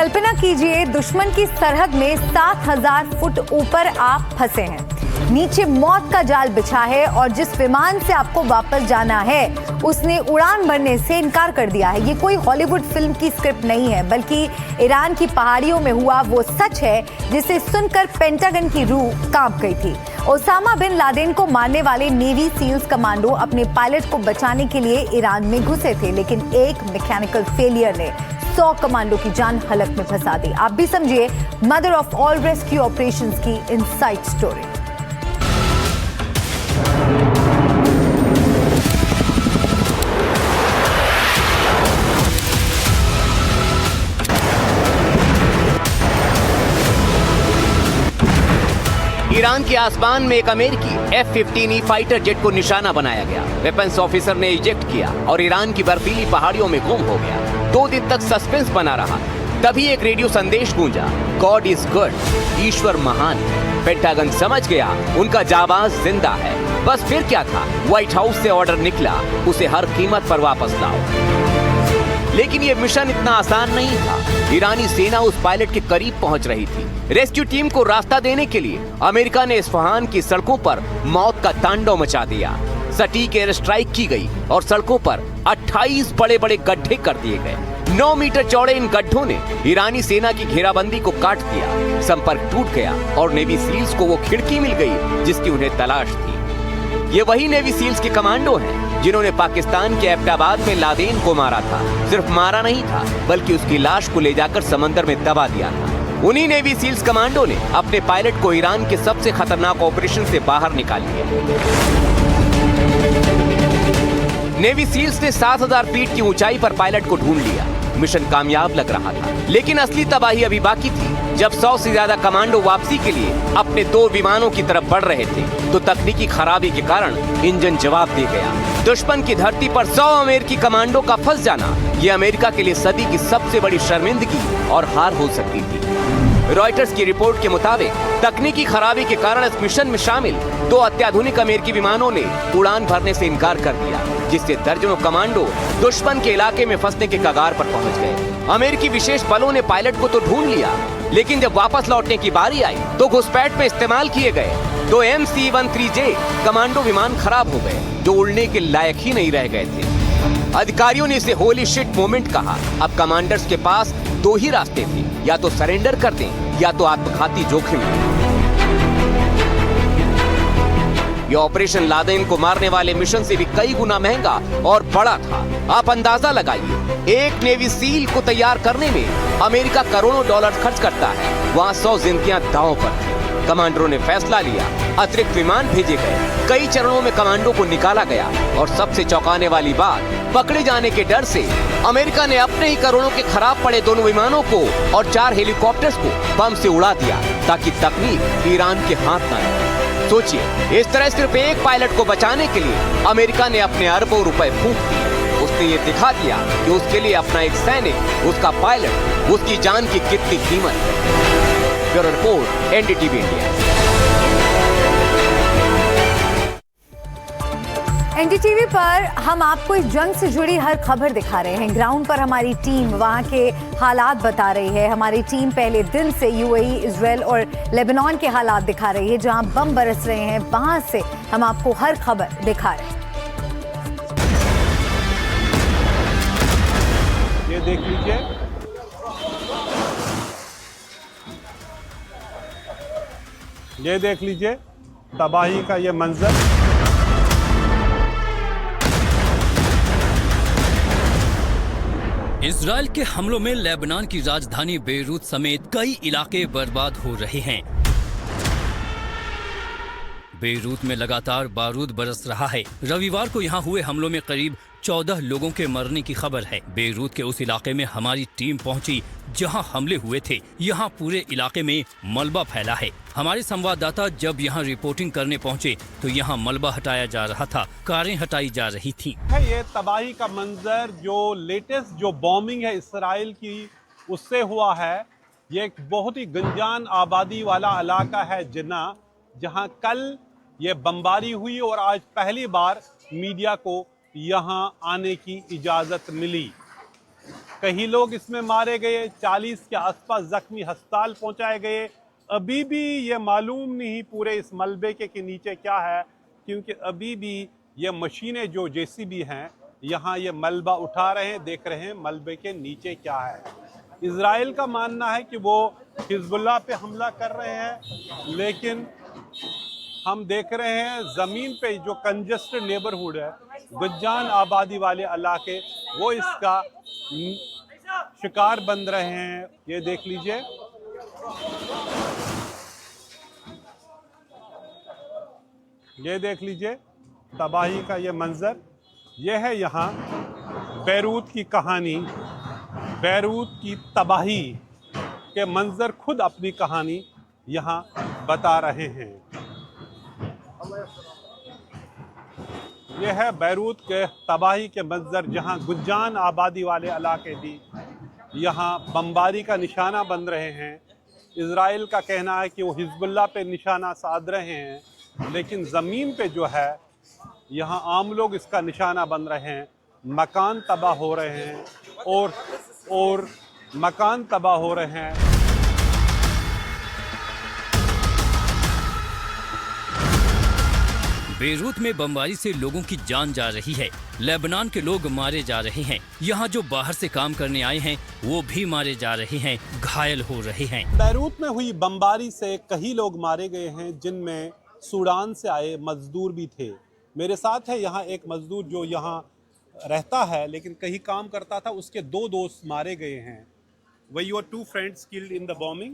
कल्पना कीजिए, दुश्मन की सरहद में 7,000 फुट ऊपर आप फंसे हैं। नीचे मौत का जाल बिछा है और जिस विमान से आपको वापस जाना है उसने उड़ान भरने से इनकार कर दिया है। ये कोई हॉलीवुड फिल्म की स्क्रिप्ट नहीं है, बल्कि ईरान की पहाड़ियों में हुआ वो सच है जिसे सुनकर पेंटागन की रूह कांप गई थी। ओसामा बिन लादेन को मारने वाले नेवी सील्स कमांडो अपने पायलट को बचाने के लिए ईरान में घुसे थे, लेकिन एक मैकेनिकल फेलियर ने 100 कमांडो की जान हलक में फंसा दी। आप भी समझिए mother of all rescue operations की इनसाइड स्टोरी। ईरान के आसमान में एक अमेरिकी F-15E फाइटर जेट को निशाना बनाया गया। वेपन्स ऑफिसर ने इजेक्ट किया और ईरान की बर्फीली पहाड़ियों में गुम हो गया। 2 दिन तक सस्पेंस बना रहा। तभी एक रेडियो संदेश गूंजा, गॉड इज गुड, ईश्वर महान है। पेंटागन समझ गया उनका जाबाज जिंदा है। बस फिर क्या था, व्हाइट हाउस से ऑर्डर निकला, उसे हर कीमत पर वापस लाओ। लेकिन ये मिशन इतना आसान नहीं था। ईरानी सेना उस पायलट के करीब पहुंच रही थी। रेस्क्यू टीम को रास्ता देने के लिए अमेरिका ने इस्फहान की सड़कों पर मौत का तांडव मचा दिया। सटीक एयर स्ट्राइक की गई और सड़कों पर 28 बड़े-बड़े गड्ढे कर दिए गए। 9 मीटर चौड़े इन गड्ढों ने ईरानी सेना की घेराबंदी को काट दिया। संपर्क टूट गया और नेवी सील्स को वो खिड़की मिल गई जिसकी उन्हें तलाश थी। ये वही नेवी सील्स के कमांडो हैं जिन्होंने पाकिस्तान के एबटाबाद में लादेन को मारा था। सिर्फ मारा नहीं था, बल्कि उसकी लाश को ले जाकर समंदर में दबा दिया था। उन्हीं नेवी सील्स कमांडो ने अपने पायलट को ईरान के सबसे खतरनाक ऑपरेशन से बाहर निकाल लिया। नेवी सील्स ने 7,000 फीट की ऊंचाई पर पायलट को ढूंढ लिया। मिशन कामयाब लग रहा था, लेकिन असली तबाही अभी बाकी थी। जब 100 से ज्यादा कमांडो वापसी के लिए अपने 2 विमानों की तरफ बढ़ रहे थे, तो तकनीकी खराबी के कारण इंजन जवाब दे गया। दुश्मन की धरती पर 100 अमेरिकी कमांडो का फंस जाना, ये अमेरिका के लिए सदी की सबसे बड़ी शर्मिंदगी और हार हो सकती थी। रॉयटर्स की रिपोर्ट के मुताबिक तकनीकी खराबी के कारण इस मिशन में शामिल 2 अत्याधुनिक अमेरिकी विमानों ने उड़ान भरने से इनकार कर दिया, जिससे दर्जनों कमांडो दुश्मन के इलाके में फंसने के कगार पर पहुंच गए। अमेरिकी विशेष बलों ने पायलट को तो ढूंढ लिया, लेकिन जब वापस लौटने की बारी आई तो घुसपैठ में इस्तेमाल किए गए 2 MC-13J कमांडो विमान खराब हो गए, जो उड़ने के लायक ही नहीं रह गए थे। अधिकारियों ने इसे होली शिट मोमेंट कहा। अब कमांडर्स के पास 2 ही रास्ते थे, या तो सरेंडर कर दें या तो आत्मघाती जोखिम लें। यह ऑपरेशन लादेन को मारने वाले मिशन से भी कई गुना महंगा और बड़ा था। आप अंदाजा लगाइए, एक नेवी सील को तैयार करने में अमेरिका करोड़ों डॉलर खर्च करता है, वहाँ 100 जिंदगियां दांव पर थी। कमांडरों ने फैसला लिया, अतिरिक्त विमान भेजे गए, कई चरणों में कमांडो को निकाला गया और सबसे चौंकाने वाली बात, पकड़े जाने के डर से अमेरिका ने अपने ही करोड़ों के खराब पड़े 2 विमानों को और 4 हेलीकॉप्टर्स को बम से उड़ा दिया, ताकि तकनीक ईरान के हाथ न आए। सोचिए, इस तरह सिर्फ एक पायलट को बचाने के लिए अमेरिका ने अपने अरबों रुपए फूंक दिए। उसने ये दिखा दिया कि उसके लिए अपना एक सैनिक, उसका पायलट, उसकी जान की कितनी कीमत है। Bureau report, NDTV India. NDTV पर हम आपको इस जंग से जुड़ी हर खबर दिखा रहे हैं। ग्राउंड पर हमारी टीम वहां के हालात बता रही है। हमारी टीम पहले दिन से UAE, इजराइल और लेबनान के हालात दिखा रही है, जहां बम बरस रहे हैं। वहां से हम आपको हर खबर दिखा रहे हैं। ये देख लीजिए, ये देख लीजिए तबाही का ये मंजर। इजराइल के हमलों में लेबनान की राजधानी बेरूत समेत कई इलाके बर्बाद हो रहे हैं। बेरूत में लगातार बारूद बरस रहा है। रविवार को यहाँ हुए हमलों में करीब 14 लोगों के मरने की खबर है। बेरूत के उस इलाके में हमारी टीम पहुंची जहां हमले हुए थे। यहां पूरे इलाके में मलबा फैला है। हमारे संवाददाता जब यहां रिपोर्टिंग करने पहुंचे तो यहां मलबा हटाया जा रहा था, कारें हटाई जा रही थीं। ये तबाही का मंजर जो लेटेस्ट जो बॉम्बिंग है इसराइल की उससे हुआ है। ये एक बहुत ही गंजान आबादी वाला इलाका है जिन्ना, जहां कल ये बमबारी हुई और आज पहली बार मीडिया को यहाँ आने की इजाज़त मिली। कई लोग इसमें मारे गए, 40 के आसपास जख्मी अस्पताल पहुंचाए गए। अभी भी ये मालूम नहीं पूरे इस मलबे के नीचे क्या है, क्योंकि अभी भी ये मशीनें जो जेसीबी हैं यहाँ ये मलबा उठा रहे हैं, देख रहे हैं मलबे के नीचे क्या है। इजराइल का मानना है कि वो हिजबुल्लाह पे हमला कर रहे हैं, लेकिन हम देख रहे हैं ज़मीन पे जो कंजेस्टेड नेबरहुड है, गुज्जान आबादी वाले इलाके, वो इसका शिकार बन रहे हैं। ये देख लीजिए, ये देख लीजिए तबाही का ये मंजर। ये है यहाँ बैरूत की कहानी, बैरूत की तबाही के मंजर खुद अपनी कहानी यहाँ बता रहे हैं। यह है बैरूत के तबाही के मंजर, जहाँ गुज्जान आबादी वाले इलाके भी यहाँ बमबारी का निशाना बन रहे हैं। इजराइल का कहना है कि वो हिजबुल्लाह पे निशाना साध रहे हैं, लेकिन ज़मीन पे जो है यहाँ आम लोग इसका निशाना बन रहे हैं। मकान तबाह हो रहे हैं और मकान तबाह हो रहे हैं। बेरूत में बमबारी से लोगों की जान जा रही है। लेबनान के लोग मारे जा रहे हैं। यहाँ जो बाहर से काम करने आए हैं वो भी मारे जा रहे हैं, घायल हो रहे हैं। बैरूत में हुई बमबारी से कई लोग मारे गए हैं, जिनमें सूडान से आए मजदूर भी थे। मेरे साथ है यहाँ एक मजदूर जो यहाँ रहता है लेकिन कहीं काम करता था, उसके 2 दोस्त मारे गए हैं। Were your 2 friends killed in the bombing?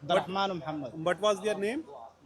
Abdurrahman and Muhammad. What was their name?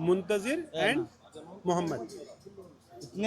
Muntazir and Muhammad. 2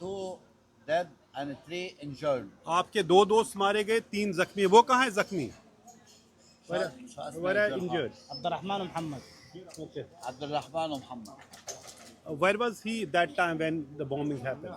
2 dead and 3 injured. आपके 2 दोस्त मारे गए, 3 जख्मी। वो कहाँ है जख्मी? Where are injured? Abdurrahman and Muhammad. Okay. Abdurrahman and Muhammad. Where was he that time when the bombing happened?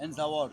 in the work.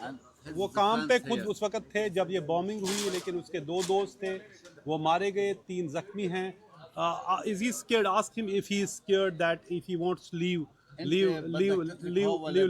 And his वो काम पे friends खुद here. उस वक्त थे जब ये बॉम्बिंग हुई, लेकिन उसके 2 दोस्त थे, वो मारे गए, 3 जख्मी हैं। Is he scared? Ask him if he is scared that if he wants to leave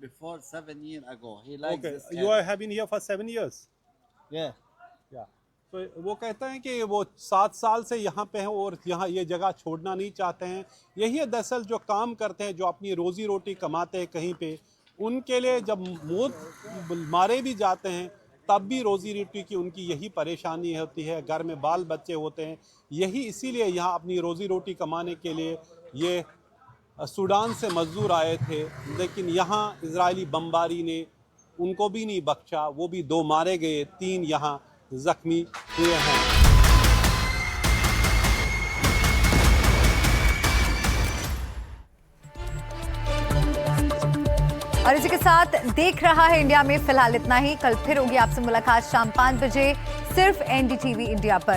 before 7 years ago. He likes Okay, this you area. have been here for 7 years. Yeah. Yeah. तो वो कहते हैं कि वो 7 साल से यहाँ पे हैं और यहाँ ये जगह छोड़ना नहीं चाहते हैं। यही है दरअसल जो काम करते हैं, जो अपनी रोजी रोटी कमाते हैं कहीं पे, उनके लिए जब मौत मारे भी जाते हैं तब भी रोजी रोटी की उनकी यही परेशानी होती है। घर में बाल बच्चे होते हैं, यही इसीलिए यहाँ अपनी रोजी रोटी कमाने के लिए ये सूडान से मजदूर आए थे। लेकिन यहाँ इजरायली बमबारी ने उनको भी नहीं बख्शा, वो भी 2 मारे गए, 3 यहाँ जख्मी हुए हैं। और इसी के साथ देख रहा है इंडिया में फिलहाल इतना ही। कल फिर होगी आपसे मुलाकात शाम 5 बजे, सिर्फ NDTV इंडिया पर।